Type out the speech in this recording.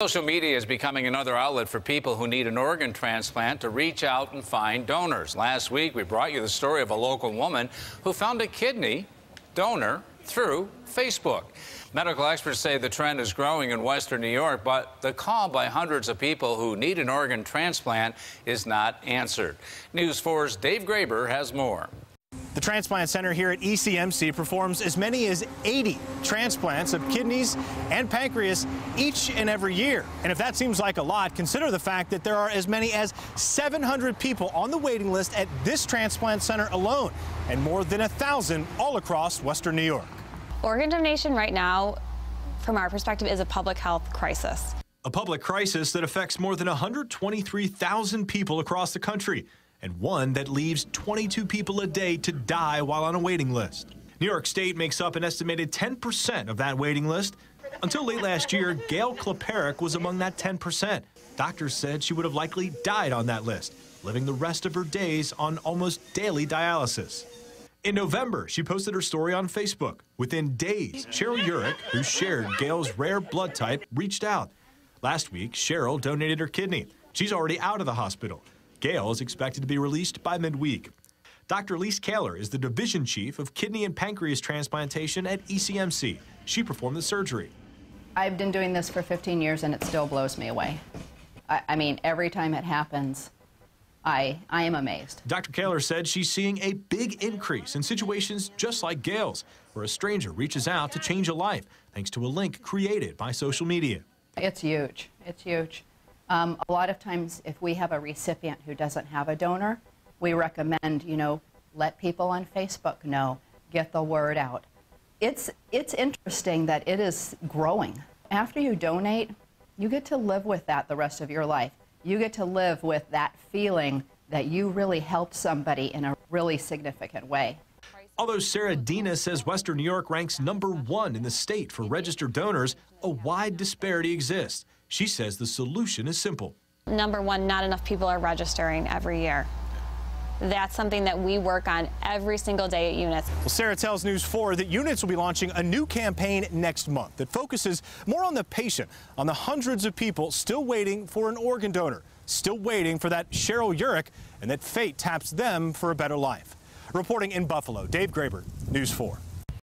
Social media is becoming another outlet for people who need an organ transplant to reach out and find donors. Last week, we brought you the story of a local woman who found a kidney donor through Facebook. Medical experts say the trend is growing in Western New York, but the call by hundreds of people who need an organ transplant is not answered. News 4's Dave Graber has more. The transplant center here at ECMC performs as many as 80 transplants of kidneys and pancreas each and every year. And if that seems like a lot, consider the fact that there are as many as 700 people on the waiting list at this transplant center alone, and more than 1,000 all across Western New York. Organ donation right now, from our perspective, is a public health crisis. A public crisis that affects more than 123,000 people across the country, and one that leaves 22 people a day to die while on a waiting list. New York State makes up an estimated 10% of that waiting list. Until late last year, Gail Kleperic was among that 10%. Doctors said she would have likely died on that list, living the rest of her days on almost daily dialysis. In November, she posted her story on Facebook. Within days, Cheryl Urich, who shared Gail's rare blood type, reached out. Last week, Cheryl donated her kidney. She's already out of the hospital. Gail is expected to be released by midweek. Dr. Lise Kaler is the division chief of kidney and pancreas transplantation at ECMC. She performed the surgery. I've been doing this for 15 years and it still blows me away. I mean, every time it happens, I am amazed. Dr. Kaler said she's seeing a big increase in situations just like Gail's, where a stranger reaches out to change a life thanks to a link created by social media. It's huge. It's huge. A lot of times, if we have a recipient who doesn't have a donor, we recommend, let people on Facebook know, get the word out. It's interesting that it is growing. After you donate, you get to live with that the rest of your life. You get to live with that feeling that you really helped somebody in a really significant way. Although Sarah Dina says Western New York ranks #1 in the state for registered donors, a wide disparity exists. She says the solution is simple. Number one, not enough people are registering every year. That's something that we work on every single day at UNITS. Well, Sarah tells News 4 that UNITS will be launching a new campaign next month that focuses more on the patient, on the hundreds of people still waiting for an organ donor, still waiting for that Cheryl Urich, and that fate taps them for a better life. Reporting in Buffalo, Dave Graber, News 4.